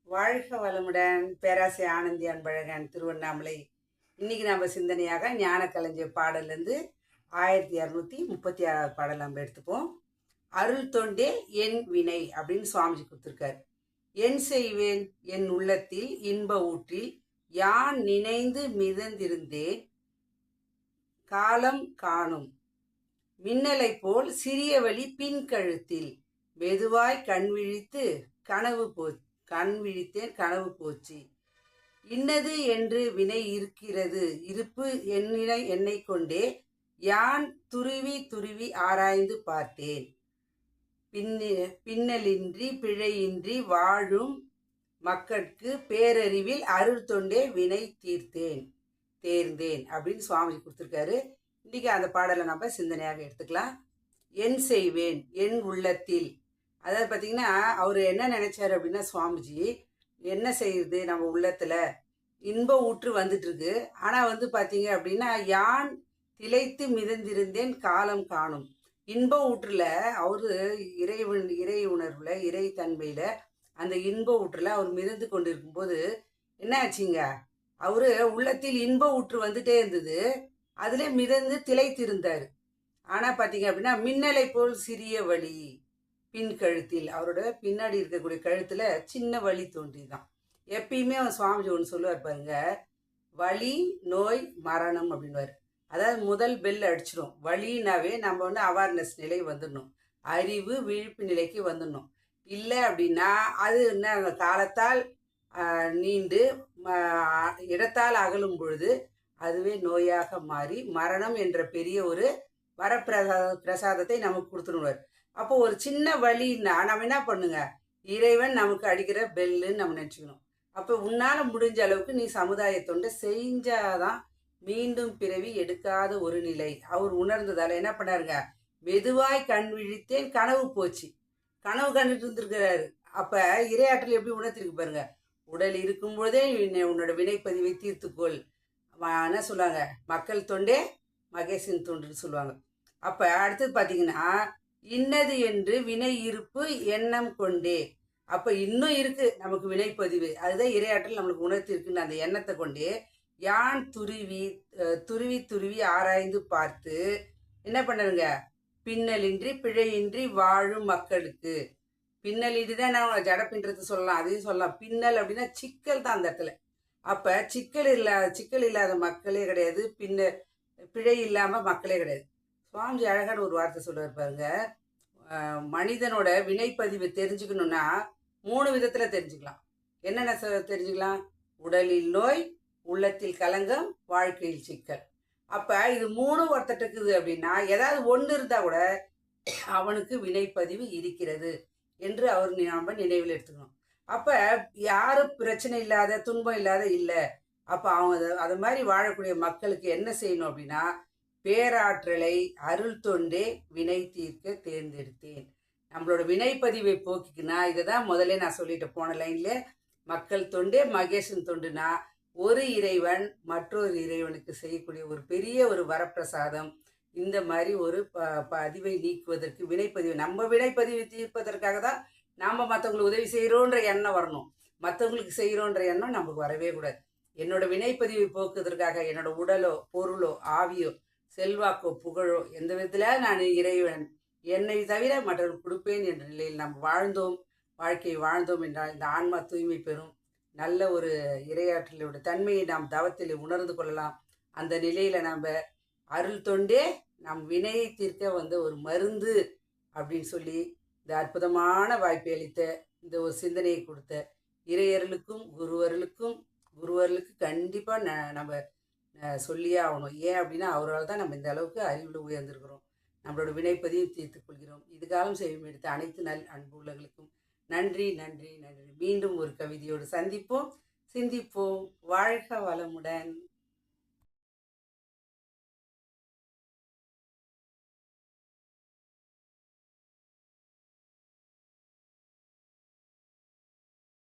வாழ்க வளமுடன். பேராசை ஆனந்தி அன்பழகன், திருவண்ணாமலை. இன்னைக்கு நம்ம சிந்தனையாக ஞான கலைஞர் பாடல்லேருந்து 1236 பாடல் நம்ம எடுத்துப்போம். அருள் தொண்டே என் வினை அப்படின்னு சுவாமிஜி கொடுத்துருக்காரு. என் செய்வேன் என் உள்ளத்தில் இன்ப ஊற்றில் யான் நினைந்து மிதந்திருந்தேன் காலம் காணும் மின்னலை போல் சிறிய வழி பின் கழுத்தில் மெதுவாய் கண் விழித்து கண் விழித்தேன் கனவு போச்சு. இன்னது என்று வினை இருக்கிறது இருப்பு என்னை கொண்டே யான் துருவி துருவி ஆராய்ந்து பார்த்தேன். பின்னலின்றி பிழையின்றி வாழும் மக்களுக்கு பேரறிவில் அருள் தொண்டே வினை தேர்ந்தேன் அப்படின்னு சுவாமிஜி கொடுத்துருக்காரு. இன்னைக்கு அந்த பாடலை நம்ம சிந்தனையாக எடுத்துக்கலாம். என் செய்வேன் என் உள்ளத்தில், அதாவது பார்த்தீங்கன்னா அவர் என்ன நினைச்சாரு அப்படின்னா, சுவாமிஜி என்ன செய்யுது நம்ம உள்ளத்துல இன்ப ஊற்று வந்துட்டு இருக்கு. ஆனா பார்த்தீங்க அப்படின்னா யான் திளைத்து மிதந்திருந்தேன் காலம் காணும். இன்ப ஊற்றுல அவரு இறை உணர்வுல இறை தன்மையில அந்த இன்ப ஊற்றுல அவர் மிதந்து கொண்டு இருக்கும்போது என்ன ஆச்சுங்க, அவரு உள்ளத்தில் இன்ப ஊற்று வந்துட்டே இருந்தது. அதுல மிதந்து திளைத்திருந்தாரு. ஆனா பார்த்தீங்க அப்படின்னா மின்னலை போல் சிறிய வழி பின் கழுத்தில், அவரோட பின்னாடி இருக்கக்கூடிய கழுத்துல சின்ன வலி தோன்றிதான். எப்பயுமே அவன் சுவாமிஜி ஒன்று சொல்லுவார் பாருங்க, வலி நோய் மரணம் அப்படின்வார். அதாவது முதல் பெல் அடிச்சிடும். வலினாவே நம்ம அவேர்னஸ் நிலை வந்துடணும், அறிவு விழிப்பு நிலைக்கு வந்துடணும். இல்லை அப்படின்னா அது என்ன காலத்தால் நீண்டு இடத்தால் அகலும் பொழுது அதுவே நோயாக மாறி மரணம் என்ற பெரிய ஒரு பிரசாதத்தை நமக்கு கொடுத்துருவார். அப்போ ஒரு சின்ன வழின்னா நம்ம என்ன பண்ணுங்க, இறைவன் நமக்கு அடிக்கிற பெல்லுன்னு நம்ம நினச்சிக்கணும். அப்போ உன்னால் முடிஞ்ச அளவுக்கு நீ சமுதாய தொண்டை செஞ்சாதான் மீண்டும் பிறவி எடுக்காத ஒரு நிலை அவர் உணர்ந்ததால என்ன பண்ணாருங்க, மெதுவாய் கண் விழித்தேன் கனவு போச்சு. கனவு கண்டுட்டு இருந்திருக்கிறாரு. அப்போ இரையாற்றல் எப்படி உணர்த்திருக்கு பாருங்க. உடல் இருக்கும்போதே உன்னோட வினைப்பதிவை தீர்த்துக்கொள். என்ன சொல்லுவாங்க, மக்கள் தொண்டே மகேசன் தொண்டுன்னு சொல்லுவாங்க. அப்போ அடுத்தது பார்த்தீங்கன்னா இன்னது என்று வினை இருப்பு எண்ணம் கொண்டே, அப்ப இன்னும் இருக்கு நமக்கு வினைப்பதிவு, அதுதான் இரையாற்றல் நம்மளுக்கு உணர்த்தி இருக்குன்னு அந்த எண்ணத்தை கொண்டே யான் துருவி துருவி துருவி ஆராய்ந்து பார்த்து என்ன பண்ணுங்க, பின்னலின்றி பிழையின்றி வாழும் மக்களுக்கு. பின்னலின்றி தான் நான் ஜடப்பின்றது சொல்லலாம், அதையும் சொல்லலாம். பின்னல் அப்படின்னா சிக்கல் தான் அந்த இடத்துல. அப்ப சிக்கல் இல்லாத மக்களே கிடையாது, பிழை இல்லாம மக்களே கிடையாது. சுவாமிஜி அழகான ஒரு வார்த்தை சொல்லுவார் பாருங்க, மனிதனோட வினைப்பதிவு தெரிஞ்சுக்கணும்னா 3 விதத்துல தெரிஞ்சுக்கலாம். என்னென்ன தெரிஞ்சுக்கலாம், உடலில் நோய், உள்ளத்தில் கலங்கம், வாழ்க்கையில் சிக்கல். அப்ப இது 3 ஒருத்தட்டு இருக்குது அப்படின்னா ஏதாவது ஒன்று இருந்தா கூட அவனுக்கு வினைப்பதிவு இருக்கிறது என்று அவர் நம்ம நினைவில் எடுத்துக்கணும். அப்ப யாரும் பிரச்சனை இல்லாத துன்பம் இல்லாத இல்லை. அப்ப அவங்க அது மாதிரி வாழக்கூடிய மக்களுக்கு என்ன செய்யணும் அப்படின்னா, பேராற்றலை அருள் தொண்டே வினை தீர்க்க தேர்ந்தெடுத்தேன். நம்மளோட வினைப்பதிவை போக்கிக்குன்னா இதை தான் முதல்ல நான் சொல்லிட்டு போன லைன்ல, மக்கள் தொண்டே மகேசன் தொண்டுனா ஒரு இறைவன் மற்றொரு இறைவனுக்கு செய்யக்கூடிய ஒரு பெரிய ஒரு வரப்பிரசாதம். இந்த மாதிரி ஒரு பதிவை நீக்குவதற்கு வினைப்பதிவு, நம்ம வினைப்பதிவை தீர்ப்பதற்காக தான் நாம் மற்றவங்களுக்கு உதவி செய்கிறோன்ற எண்ணம் வரணும். மற்றவங்களுக்கு செய்கிறோன்ற எண்ணம் நமக்கு வரவே கூடாது. என்னோட வினைப்பதிவை போக்குவதற்காக என்னோட உடலோ பொருளோ ஆவியோ செல்வாக்கோ புகழோ எந்த விதத்தில் நான் இறைவன் என்னை தவிர மற்றவர்கள் கொடுப்பேன் என்ற நிலையில் நாம் வாழ்க்கையை வாழ்ந்தோம் என்றால் இந்த ஆன்மா தூய்மை பெறும். நல்ல ஒரு இரையாற்றலோட தன்மையை நாம் தவத்தில் உணர்ந்து கொள்ளலாம். அந்த நிலையில் நாம் அருள் தொண்டே நம் வினையை தீர்க்க ஒரு மருந்து அப்படின்னு சொல்லி இந்த அற்புதமான வாய்ப்பை அளித்த இந்த ஒரு சிந்தனையை கொடுத்த இறையர்களுக்கும் குருவர்களுக்கு கண்டிப்பாக நம்ம சொல்லியே ஆகணும். ஏன் அப்படின்னா அவரால் தான் நம்ம இந்த அளவுக்கு அறிவில் உயர்ந்திருக்கிறோம், நம்மளோட வினைப்பதியும் தீர்த்து கொள்கிறோம். இதுகாலம் செய்யும் எடுத்த அனைத்து அன்பு உள்ளவர்களுக்கும் நன்றி நன்றி நன்றி. மீண்டும் ஒரு கவிதையோடு சந்திப்போம், சிந்திப்போம். வாழ்க வளமுடன்.